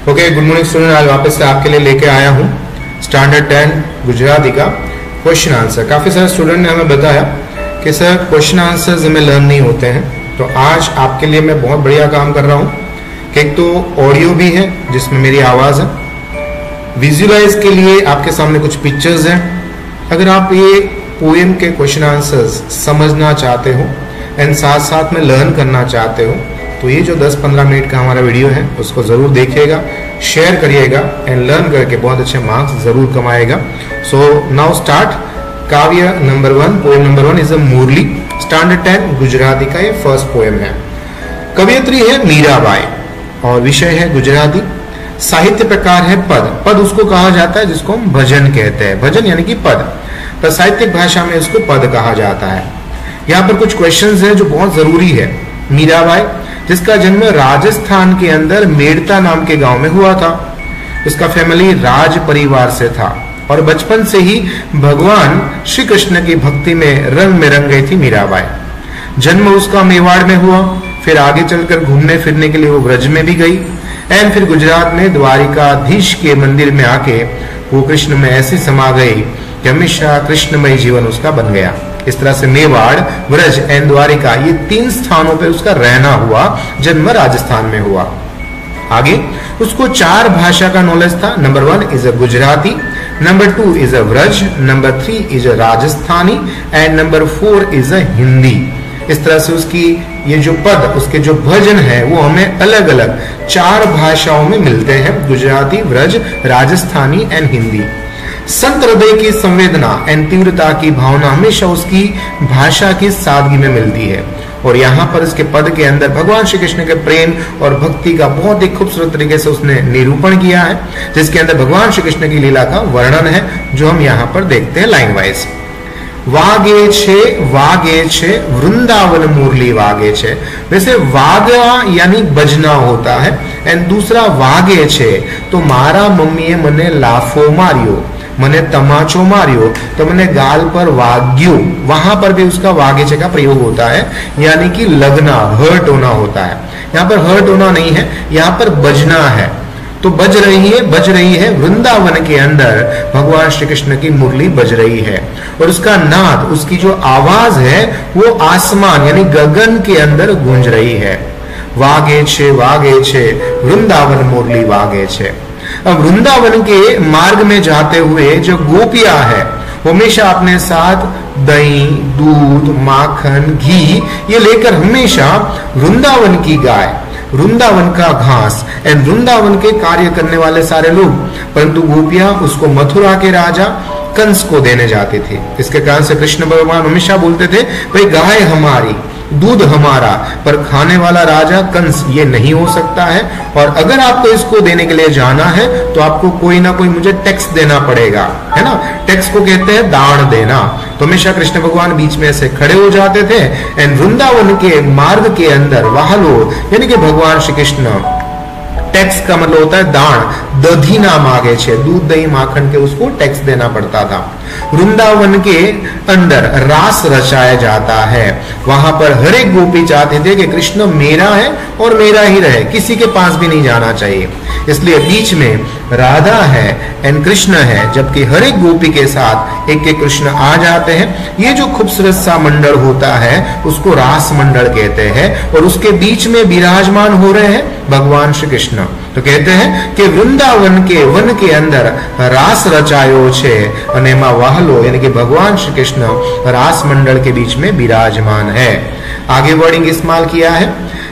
Okay, good morning student. आज वापस से आपके लिए लेके आया हूँ स्टैंडर्ड 10 गुजराती का क्वेश्चन आंसर। काफ़ी सारे स्टूडेंट ने हमें बताया कि सर क्वेश्चन आंसर्स हमें लर्न नहीं होते हैं, तो आज आपके लिए मैं बहुत बढ़िया काम कर रहा हूँ कि एक तो ऑडियो भी है जिसमें मेरी आवाज़ है, विजुअलाइज के लिए आपके सामने कुछ पिक्चर्स हैं। अगर आप ये पोएम के क्वेश्चन आंसर्स समझना चाहते हो एंड साथ साथ में लर्न करना चाहते हो तो ये जो 10-15 मिनट का हमारा वीडियो है उसको ज़रूर देखिएगा, शेयर करिएगा एंड लर्न करके बहुत अच्छे मार्क्स ज़रूर कमाएगा। So now start. काव्य नंबर 1, पोएम नंबर 1 इज अ मुरली, स्टैंडर्ड 10 गुजराती का ये फर्स्ट पोएम है। कवयित्री है मीराबाई और विषय है गुजराती। साहित्य प्रकार है पद। पद उसको कहा जाता है जिसको हम भजन कहते हैं, भजन यानी कि पद, पर साहित्यिक भाषा में उसको पद कहा जाता है। यहाँ पर कुछ क्वेश्चंस हैं जो बहुत जरूरी है। मीराबाई जिसका जन्म राजस्थान के अंदर मेड़ता नाम के गांव में हुआ था, उसका फैमिली राज परिवार से था और बचपन से ही भगवान श्री कृष्ण की भक्ति में रंग गई थी मीराबाई। जन्म उसका मेवाड़ में हुआ, फिर आगे चलकर घूमने फिरने के लिए वो ब्रज में भी गई एंड फिर गुजरात में द्वारिकाधीश के मंदिर में आके वो कृष्ण में ऐसे समा गई कि हमेशा कृष्णमय जीवन उसका बन गया। इस तरह से मेवाड़, ब्रज एंड द्वारिका ये 3 स्थानों पे उसका रहना हुआ, जन्म राजस्थान में हुआ। आगे उसको 4 भाषा का नॉलेज था। Number 1 is a Gujarati, number 2 is a Braj, number 3 is a Rajasthani and number 4 is a Hindi. इस तरह से उसकी ये जो पद, उसके जो भजन है वो हमें अलग अलग 4 भाषाओं में मिलते हैं, गुजराती, ब्रज, राजस्थानी एंड हिंदी। संत हृदय की संवेदना एंड तीव्रता की भावना हमेशा उसकी भाषा की सादगी में मिलती है और यहाँ पर इसके पद के अंदर भगवान श्री कृष्ण के प्रेम और भक्ति का बहुत ही खूबसूरत तरीके से उसने निरूपण किया है, जिसके अंदर भगवान श्री कृष्ण की लीला का वर्णन है जो हम यहाँ पर देखते हैं लाइन वाइज। वागे छे वृंदावन मुरली वागे छे। वैसे वागा यानी बजना होता है एंड दूसरा वागे छे तो मारा मम्मीए मने लाफो मारियो, मने तमाचो मारियो तो मने गाल पर वाग्यो, वहां पर भी उसका वागेचे का प्रयोग होता है, यानी कि लगना, हर्ट होना होता है। यहाँ पर हर्ट होना नहीं है, यहाँ पर बजना है। तो बज रही है वृंदावन के अंदर भगवान श्री कृष्ण की मुरली बज रही है और उसका नाद, उसकी जो आवाज है वो आसमान यानी गगन के अंदर गूंज रही है। वागे छे वृंदावन मुरली वागे छे। अब वृंदावन के मार्ग में जाते हुए जो गोपियां है हमेशा अपने साथ दही, दूध, माखन, घी ये लेकर हमेशा वृंदावन की गाय, वृंदावन का घास एंड वृंदावन के कार्य करने वाले सारे लोग, परंतु गोपियां उसको मथुरा के राजा कंस को देने जाते थे। इसके कारण से कृष्ण भगवान हमेशा बोलते थे भाई गाय हमारी, दूध हमारा, पर खाने वाला राजा कंस ये नहीं हो सकता है और अगर आपको इसको देने के लिए जाना है तो आपको कोई ना कोई मुझे टैक्स देना पड़ेगा, है ना। टैक्स को कहते हैं दान देना। तो हमेशा कृष्ण भगवान बीच में से खड़े हो जाते थे एंड वृंदावन के मार्ग के अंदर वाहलो यानी कि भगवान श्री कृष्ण, टैक्स का मतलब होता है दान, दधी ना मांगे छे, दूध दही माखन के उसको टैक्स देना पड़ता था। वृंदावन के अंदर रास रचाया जाता है, वहां पर हर एक गोपी चाहते थे कि कृष्ण मेरा है और मेरा ही रहे, किसी के पास भी नहीं जाना चाहिए। इसलिए बीच में राधा है एंड कृष्ण है, जबकि हर एक गोपी के साथ एक एक कृष्ण आ जाते हैं। ये जो खूबसूरत सा मंडल होता है उसको रास मंडल कहते हैं और उसके बीच में विराजमान हो रहे हैं भगवान श्री कृष्ण। तो कहते हैं कि वृंदावन के वन के अंदर रास रचायो छे अने मा वाहलो यानी कि भगवान श्री कृष्ण रास मंडल के बीच में विराजमान है। आगे वर्डिंग इस्तेमाल किया है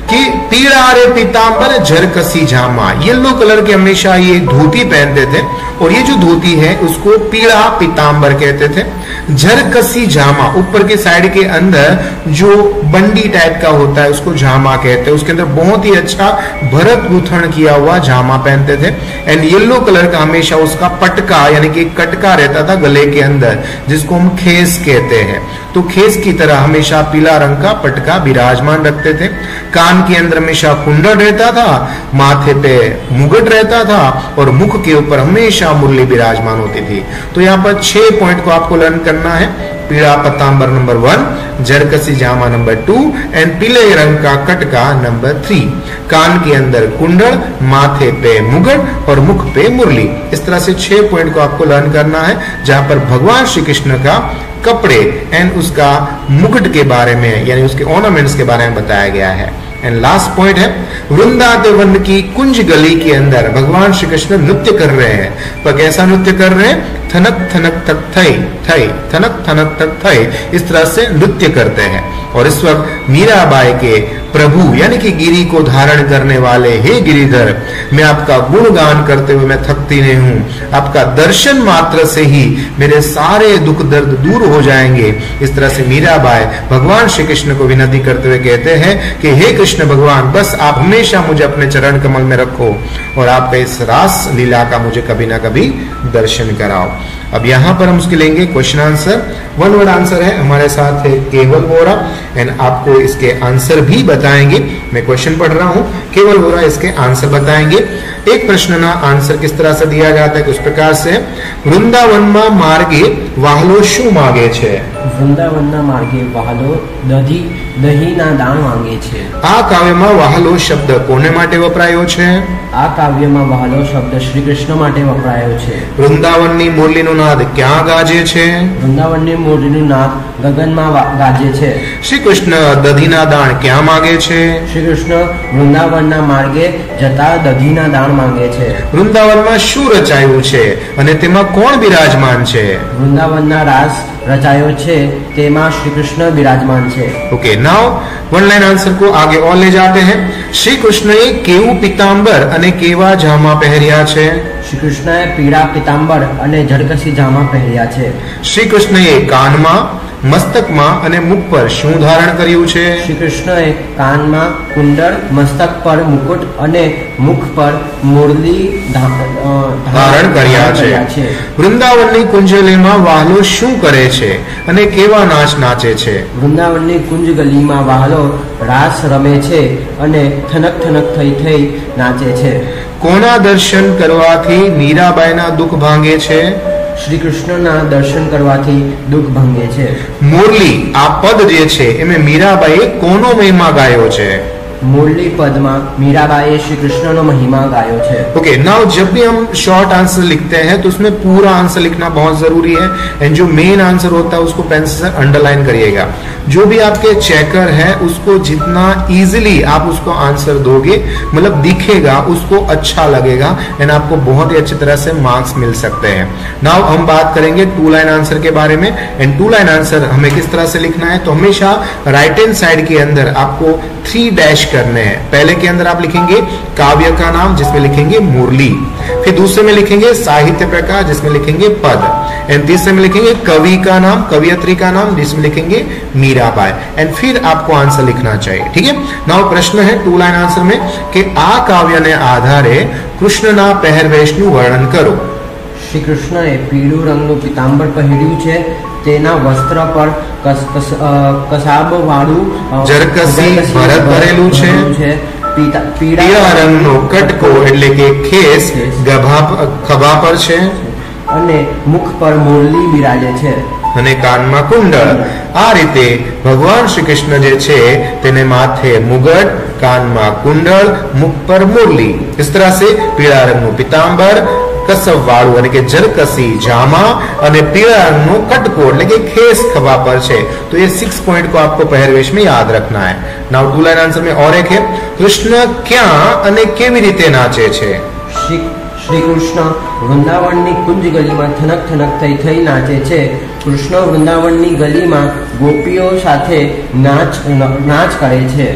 कि पीड़ा रे पीतांबर झरकसी जामा, येलो कलर के हमेशा ये धोती पहनते थे और ये जो धोती है उसको पीड़ा पीतांबर कहते थे। झरकसी जामा, ऊपर के साइड के अंदर जो बंडी टाइप का होता है उसको जामा कहते हैं, उसके अंदर बहुत ही अच्छा भरत गुथन किया हुआ जामा पहनते थे एंड येलो कलर का हमेशा उसका पटका यानी कि कटका रहता था गले के अंदर, जिसको हम खेस कहते हैं। तो खेस की तरह हमेशा पीला रंग का पटका विराजमान रखते थे। कान के अंदर हमेशा कुंडल रहता था, माथे पे मुकुट रहता था और मुख के ऊपर हमेशा मुरली विराजमान होती थी। तो यहाँ पर 6 पॉइंट को आपको लर्न करना है। पीला पतांबर नंबर 1, जरकसी जामा नंबर 2 एंड पीले रंग का कटका नंबर 3। कान के अंदर कुंडल, माथे पे मुकुट और मुख पे मुरली। इस तरह से 6 पॉइंट को आपको लर्न करना है, जहां पर भगवान श्री कृष्ण का कपड़े एंड उसका मुकुट के बारे में यानी उसके ऑर्नामेंट्स के बारे में बताया गया है। एंड लास्ट पॉइंट है, वृंदावन की कुंज गली के अंदर भगवान श्री कृष्ण नृत्य कर रहे हैं। पर कैसा नृत्य कर रहे हैं? थनक थनक थक थई थई, थनक थनक थक थई, इस तरह से नृत्य करते हैं। और इस वक्त मीराबाई के प्रभु यानी कि गिरी को धारण करने वाले, हे गिरिधर, मैं आपका गुणगान करते हुए मैं थकती नहीं हूं, आपका दर्शन मात्र से ही मेरे सारे दुख दर्द दूर हो जाएंगे। इस तरह से मीराबाई भगवान श्री कृष्ण को विनती करते हुए कहते हैं कि हे कृष्ण भगवान, बस आप हमेशा मुझे अपने चरण कमल में रखो और आपका इस रास लीला का मुझे कभी ना कभी दर्शन कराओ। अब यहाँ पर हम उसके लेंगे क्वेश्चन आंसर। 1 वर्ड आंसर है, हमारे साथ है केवल वोरा एंड आपको इसके आंसर भी बताएंगे। मैं क्वेश्चन पढ़ रहा हूँ, केवल वोरा इसके आंसर बताएंगे। एक प्रश्न ना आंसर किस तरह से दिया जाता है, किस प्रकार से? वृंदावन मार्गे वाहलो शू मांगे छे? वृंदावन मार्गे वाहलो દહીંના દાણ માંગે છે। આ કાવ્યમાં વાહલો શબ્દ કોને માટે વપરાયો છે? આ કાવ્યમાં વાહલો શબ્દ શ્રી કૃષ્ણ માટે વપરાયો છે। વૃંદાવનની મુરલીનો નાદ ક્યાં ગાજે છે? વૃંદાવનની મુરલીનો નાદ ગગનમાં ગાજે છે। શ્રી કૃષ્ણ દધીના દાણ ક્યાં માંગે છે? શ્રી કૃષ્ણ વૃંદાવનના માર્ગે જતા દધીના દાણ માંગે છે। વૃંદાવનમાં શું રચાયું છે અને તેમાં કોણ બિરાજમાન છે? વૃંદાવનના રાસ રચાયો છે, તેમાં શ્રી કૃષ્ણ બિરાજમાન છે। ओके, नाउ 1 लाइन आंसर को आगे और ले जाते हैं। श्री कृष्णએ કેવું પીતાંબર અને કેવા જામા પહેર્યા છે? શ્રી કૃષ્ણએ પીળા પીતાંબર અને ઝળકસી જામા પહેર્યા છે। શ્રી કૃષ્ણએ કાનમાં, મસ્તકમાં અને મુખ પર શું ધારણ કર્યું છે? શ્રી કૃષ્ણએ કાનમાં કુંડળ, મસ્તક પર મુકુટ અને મુખ પર મુરલી ધારણ કર્યા છે। વૃંદાવનની કુંજલીમાં વાહલો શું કરે છે અને કેવા નાચ નાચે છે? વૃંદાવનની કુંજ ગલીમાં વાહલો રાસ રમે છે અને થનક થનક થઈ થઈ નાચે છે। કોના દર્શન કરવાથી મીરાબાઈના દુઃખ ભાંગે છે? શ્રી કૃષ્ણના દર્શન કરવાથી દુઃખ ભાંગે છે। મુરલી આ પદ જે છે એમાં મીરાબાઈએ કોનો મહિમા ગાયો છે? मुरली पद में मीराबाई श्री कृष्ण नो महिमा गायो है। ओके, नाउ जब भी हम शॉर्ट आंसर लिखते हैं तो उसमें पूरा आंसर लिखना बहुत जरूरी है एंड जो मेन आंसर होता है उसको पेंसिल से अंडरलाइन करिएगा। जो भी आपके चेकर है उसको जितना इजीली आप उसको आंसर दोगे, मतलब दिखेगा, उसको अच्छा लगेगा एंड आपको बहुत ही अच्छी तरह से मार्क्स मिल सकते हैं। नाउ हम बात करेंगे 2 लाइन आंसर के बारे में एंड 2 लाइन आंसर हमें किस तरह से लिखना है। तो हमेशा राइट हैंड साइड के अंदर आपको 3 डैश करने हैं। पहले के अंदर आप लिखेंगे काव्य का नाम जिसमें लिखेंगे मुरली, फिर दूसरे में लिखेंगे साहित्य प्रकार जिसमें लिखेंगे पद एंड तीसरे में लिखेंगे कवि का नाम, कवियत्री का नाम जिसमें लिखेंगे मीराबाई एंड फिर आपको आंसर लिखना चाहिए। ठीक है, नाउ प्रश्न है 2 लाइन आंसर में कि आ काव्य ने आधारे कृष्णना પહેરવેશનું વર્ણન કરો। श्री कृष्णએ પીળું રંગનું પીતાંબર પહેર્યું છે, તેના વસ્ત્ર પર કસાબ વાળું જરકસી ભરત ભરેલું છે। પીળા રંગનો કટકો એટલે કે ખેસ ખભા પર છે અને મુખ પર મુરલી બિરાજે છે અને કાનમાં કુંડળ। આ રીતે ભગવાન શ્રી કૃષ્ણ જે છે તેને માથે મુગટ, કાનમાં કુંડળ, મુખ પર મુરલી, इस तरह से પીળા રંગનું પીતાંબર, कसब वाळू यानी कि जरकसी जामा અને પીળા રંગનો કટકો એટલે કે ખેસ ખભા પર છે। तो ये 6 पॉइंट को आपको પહેરવેશ में याद रखना है। नाउ 2 लाइन आंसर में और एक है, कृष्ण क्या અને કેવી રીતે નાચે છે? श्री कृष्ण वृंदावननी कुंज गलीमां थनक थनक थई थई नाचे छे। कृष्ण वृंदावननी गलीमां गोपीओ साथे नाच करे छे।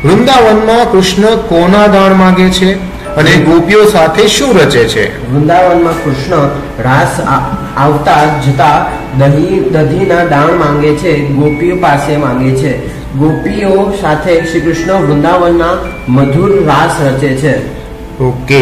वृंदावનમાં કૃષ્ણ કોના દાણ માંગે છે અને ગોપીઓ સાથે શું રચે છે? વૃંદાવનમાં કૃષ્ણ રાસ આવતા જતા દધીના દાણ માંગે છે, ગોપીઓ પાસે માંગે છે। ગોપીઓ સાથે શ્રી કૃષ્ણ વૃંદાવનના મધુર રાસ રચે છે। ओके,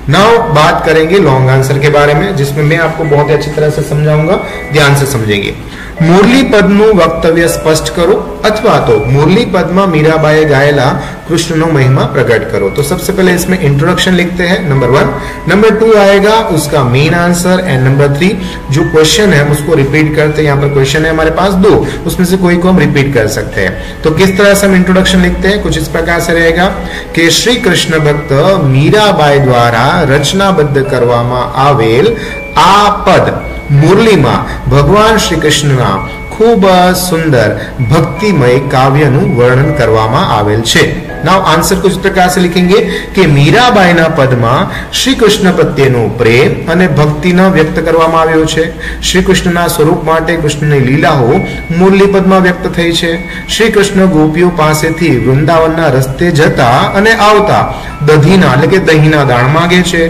नाउ बात करेंगे लॉन्ग आंसर के बारे में जिसमें मैं आपको बहुत ही अच्छी तरह से समझाऊंगा, ध्यान से समझेंगे। मुरली पदનું વક્તવ્ય સ્પષ્ટ કરો अथवा तो मुरली पद में मीराबाई गायेला कृष्ण नो महिमा प्रकट करो। तो सबसे पहले इसमें इंट्रोडक्शन लिखते हैं नंबर 1। नंबर 2 आएगा उसका मेन आंसर एंड नंबर 3 जो क्वेश्चन है उसको रिपीट करते हैं। यहाँ पर क्वेश्चन है हमारे पास 2, उसमें से कोई को हम रिपीट कर सकते हैं। तो किस तरह से हम इंट्रोडक्शन लिखते हैं, कुछ इस प्रकार से रहेगा कि श्री कृष्ण भक्त मीराबाई द्वारा रचनाबद्ध करवामा आवेल आ पद मुरली में भगवान श्री कृष्ण ना खूब सुंदर भक्तिमय काव्यનું વર્ણન કરવામાં આવેલ છે। नाउ आंसर कुछ प्रकार से लिखेंगे कि मीराबाईना पदમાં श्री कृष्ण प्रत्येનો પ્રેમ અને ભક્તિના વ્યક્ત કરવામાં આવ્યો છે। શ્રી કૃષ્ણના સ્વરૂપ માટે કૃષ્ણની લીલાઓ મુરલી પદમાં વ્યક્ત થઈ છે। શ્રી કૃષ્ણ ગોપીઓ પાસેથી વૃંદાવનના રસ્તે જતા અને આવતા દધીના એટલે કે દહીંના દાણ માંગે છે।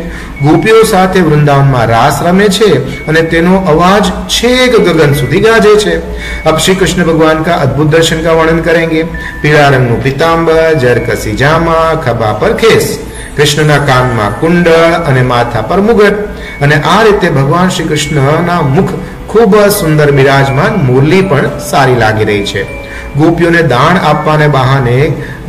ગોપીઓ સાથે વૃંદાવનમાં રાસ રમે છે અને તેનો અવાજ છેક ગગન સુધી ગાજે છે। अब श्री कृष्ण भगवान का अद्भुत दर्शन का वर्णन करेंगे। पीला रंगનું પીતાંબર, જરકસી જામા, ખભા પર ખેસ, કૃષ્ણના કાનમાં કુંડળ અને માથા પર મુગટ અને આ રીતે ભગવાન શ્રી કૃષ્ણના મુખ ખૂબ સુંદર બિરાજમાન મુરલી પણ સારી લાગી રહી છે। ગોપીઓને દાણ આપવાને બહાને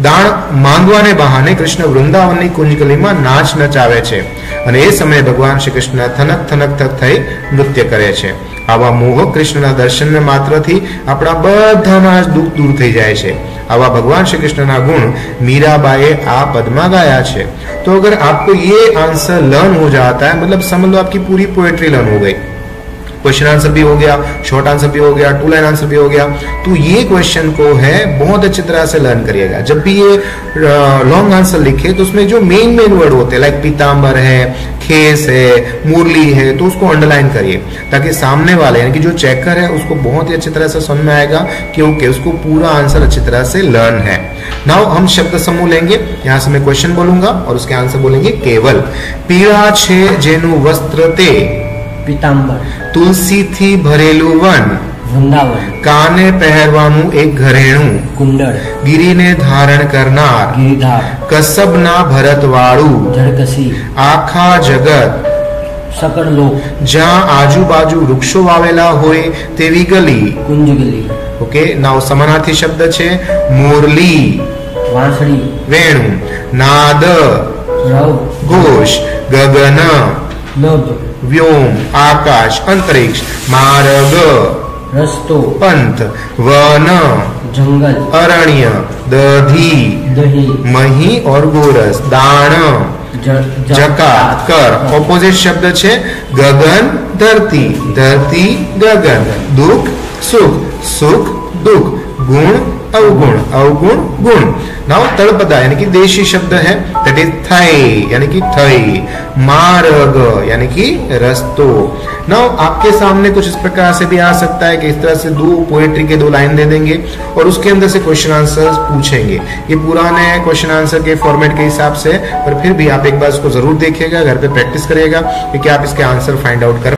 દાણ માંગવાને બહાને કૃષ્ણ વૃંદાવનની કુંજકલીમાં નાચ નચાવે છે અને એ સમયે ભગવાન શ્રી કૃષ્ણ થનક થનક થક થઈ નૃત્ય કરે છે। આવા મોહક કૃષ્ણના દર્શનને માત્રથી આપણા બધાના દુઃખ दूर થઈ જાય છે। આવા भगवान श्री कृष्ण ना गुण मीराबाई आ पद में गाया है। तो अगर आपको ये आंसर लर्न हो जाता है मतलब समझ लो आपकी पूरी पोएट्री लर्न हो गई। क्वेश्चन आंसर भी हो गया, शॉर्ट आंसर भी हो गया, 2 लाइन आंसर भी हो गया। तो ये क्वेश्चन को है बहुत अच्छी तरह से लर्न करिएगा। जब भी ये लॉन्ग आंसर लिखे तो उसमें जो मेन वर्ड होते हैं लाइक पीतांबर है, खेस है, मुरली है, तो उसको अंडरलाइन करिए ताकि सामने वाले यानी कि जो चेकर है उसको बहुत ही अच्छी तरह से समझ में आएगा कि ओके उसको पूरा आंसर अच्छी तरह से लर्न है। नाउ हम शब्द समूह लेंगे, यहाँ से मैं क्वेश्चन बोलूंगा और उसके आंसर बोलेंगे केवल। पीड़ा छे जेनु वस्त्र ते पीतांबर, तुलसी थी भरेलू वन वृंदावन, काने पहरवानु एक घरेणु कुंडल, गिरी ने धारण करनार गिरिधार, कसब ना भरत वाळू जड़कसी, आखा जगत सकल लोक, जहाँ आजू बाजू वृक्षो वावेला होय तेवी गली कुंज गली। ओके नाउ समानार्थी शब्द छे मुरली वांसળી, वेणु, नाद, रव, घोष, गगन, नभ, व्योम, आकाश, अंतरिक्ष, मार्ग, रस्तो, पंथ, वन, जंगल, अरण्य, दधी, दही, मही और गोरस, दाण, जकात, कर। ऑपोजिट शब्द छे गगन, धरती, धरती, गगन, दुख, सुख, सुख, दुख, गुण, अवगुण, अवगुण, गुण। नाउ तळपदा यानी कि देशी शब्द है दैट इज थई यानी कि थई, मार्ग यानी कि रस्तो। नाउ आपके सामने कुछ इस प्रकार से भी आ सकता है कि इस तरह से 2 पोएट्री के 2 लाइन दे देंगे और उसके अंदर से क्वेश्चन आंसर पूछेंगे। ये पुराने क्वेश्चन आंसर के फॉर्मेट के हिसाब से, पर फिर भी आप एक बार इसको जरूर देखिएगा, घर पे प्रैक्टिस करिएगा क्योंकि आप इसके आंसर फाइंड आउट कर